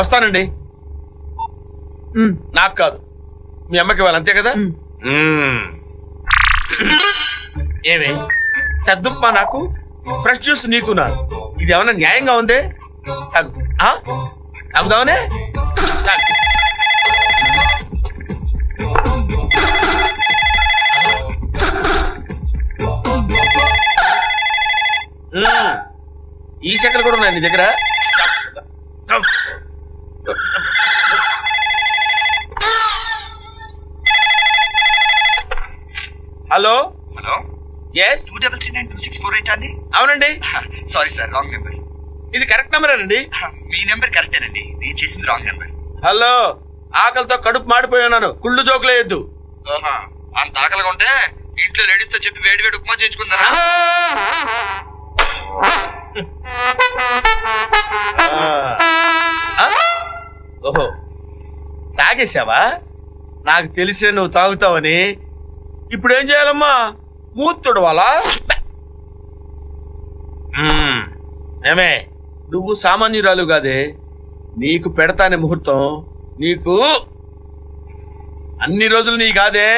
వస్తానండి. నాకు కాదు, మీ అమ్మకి వాళ్ళు, అంతే కదా. ఏమే సర్దుప్పా నాకు, ఫ్రెష్ జ్యూస్ నీకు నా, ఇది ఏమన్నా న్యాయంగా ఉంది? తాగుదామనే. ఈ చెక్కలు కూడా ఉన్నాయి నీ దగ్గర. హలో హలో, ఎస్ 2339264 అండి. అవునండి. Sorry sir, wrong number. ఇది కరెక్ట్ నెంబర్ అండి. మీ నెంబర్ కరెక్టేనండి, నేను చేసింది రాంగ్ నెంబర్. హలో, ఆకలితో కడుపు మాడిపోయి ఉన్నాను, కుళ్ళు జోకులేయద్దు. అంత ఆకలిగా ఉంటే ఇంట్లో లేడీస్ తో చెప్పి వేడి వేడి ఉప్మా చేయించుకుందారా? ఓహో, తాగేశావా? నాకు తెలిసే నువ్వు తాగుతావని. ఇప్పుడు ఏం చేయాలమ్మా? మూతుడవాలా? ఏమే, నువ్వు సామాన్యురాలు కాదే, నీకు పెడతానే ముహూర్తం. నీకు అన్ని రోజులు నీ కాదే.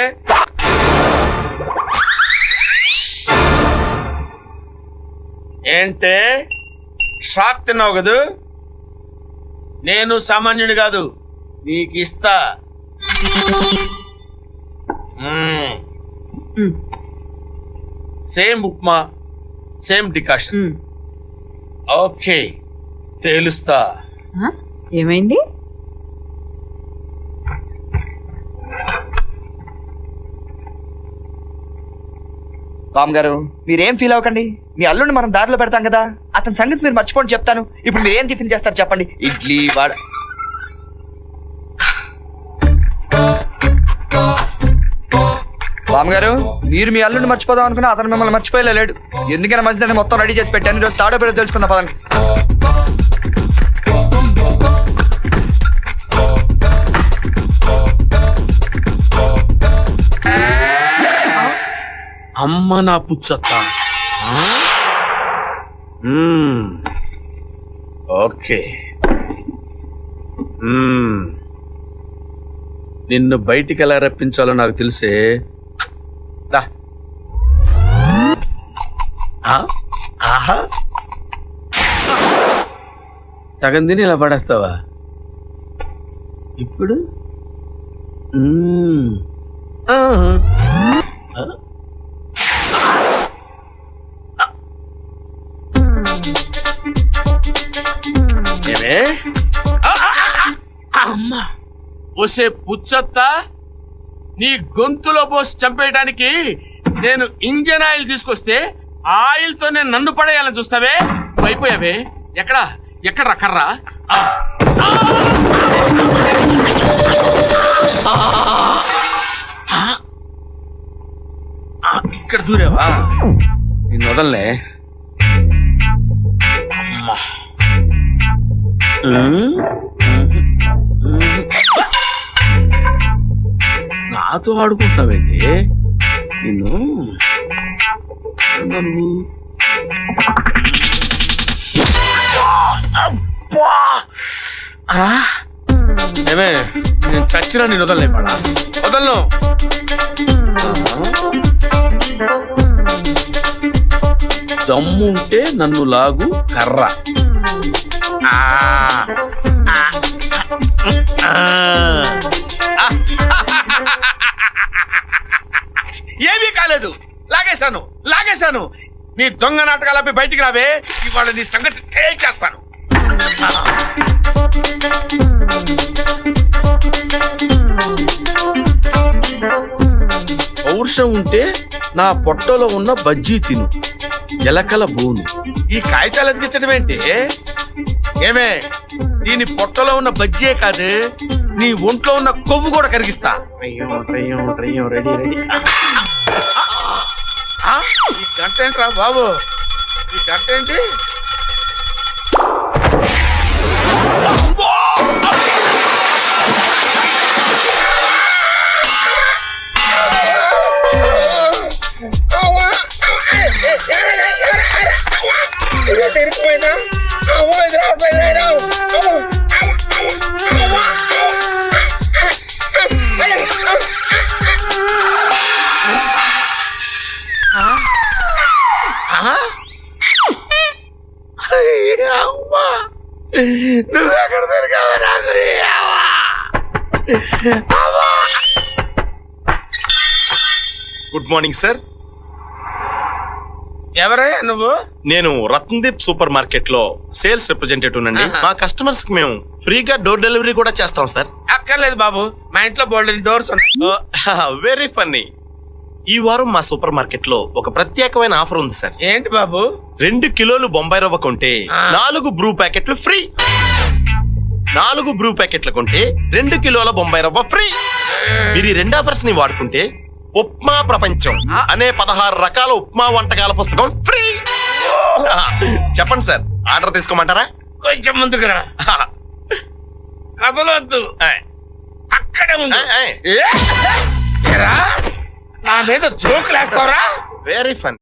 ఏంటే షాక్ తిన్నావు కదూ? నేను సామాన్యుని కాదు, నీకు ఇస్తా. Same upma, same decoction. Okay, తేలుస్తా. ఏమైంది? రామ్ గారు, మీరేం ఫీల్ అవ్వకండి. మీ అల్లుడిని మనం దారిలో పెడతాం కదా, అతని సంగతి మీరు మర్చిపోండి చెప్తాను. ఇప్పుడు మీరు ఏం టిఫిన్ చేస్తారు చెప్పండి? ఇడ్లీ, వడ. రామ్ గారు, మీరు మీ అల్లుడిని మర్చిపోదాం అనుకున్నా, అతను మిమ్మల్ని మర్చిపోయలేడు. ఎందుకైనా మంచిదని మొత్తం రెడీ చేసి పెట్టాను. ఈరోజు తాడో పేరు తెలుసుకుందాం పదండి. అమ్మ నా పుచ్చత్త. ఓకే, నిన్ను బయటికి ఎలా రప్పించాలో నాకు తెలిసే. ఆహా, సగం తిని ఇలా పడేస్తావా ఇప్పుడు? అమ్మా, ఒసే పుచ్చత్తా, నీ గొంతులో పోసి చంపేయడానికి నేను ఇంజన్ ఆయిల్ తీసుకొస్తే ఆయిల్ తో నేను నన్ను పడేయాలని చూస్తావే? అయిపోయావే. ఎక్కడ్రా కర్రా? ఇక్కడ దూరేవా? నేను వదలలే. అమ్మా, నాతో ఆడుకుంటున్నావేంటి? నిన్ను ఏమే, నేను చచ్చినా నేను వదలలే. వదలను. దమ్ముంటే నన్ను లాగు కర్ర. ఏమీ కాలేదు, లాగేశాను. నీ దొంగ నాటకాలపై బయటికి రావే, ఇవాళ నీ సంగతి తేల్చేస్తాను. పౌరుషం ఉంటే నా పొట్టలో ఉన్న బజ్జీ తిను, ఎలకల బోను. ఈ కాగితాలు ఎతికించడం ఏంటి? ఏమే, దీని పొట్టలో ఉన్న బజ్జీయే కాదు, నీ ఒంట్లో ఉన్న కొవ్వు కూడా కరిగిస్తా. రెడీ. ఈ గంట ఏంట్రా బాబు? ఈ గంట ఏంటి? నువ్వెక్కడ దొరికావా నాకు నీ అవ్వ? అవ్వ! Good morning sir. ఎవరయ్యా నువ్వు? నేను రత్నదీప్ సూపర్ మార్కెట్ లో సేల్స్ రిప్రజెంటేటివ్ నండి. ఆహా. మా కస్టమర్స్ కి మేము ఫ్రీగా డోర్ డెలివరీ కూడా చేస్తాం సార్. అక్కర్లేదు బాబు, మా ఇంట్లో బోల్డెన్ డోర్స్ ఉన్నాయి. Very funny. ఈ వారం మా సూపర్ మార్కెట్ లో ఒక ప్రత్యేకమైన ఆఫర్ ఉంది సార్. ఏంటి బాబు? 2 కిలోలు బొంబాయి రవ్వ కొంటే 4 బ్రూ ప్యాకెట్లు ఫ్రీ. 4 బ్రూ ప్యాకెట్లు కొంటే 2 కిలోల బొంబాయి రవ్వ ఫ్రీ. మీరు ఈ 2 ఆఫర్స్ ని వాడుకుంటే ఉప్మా ప్రపంచం అనే 16 రకాల ఉప్మా వంటకాల పుస్తకం ఫ్రీ. చెప్పండి సార్, ఆర్డర్ తీసుకోమంటారా? కొంచెం ముందుకు రా. కదలొద్దు, అక్కడే ఉంది. ఏయ్, ఏయ్. ఏరా, నా మీద జోకులేస్తావరా? Very fun.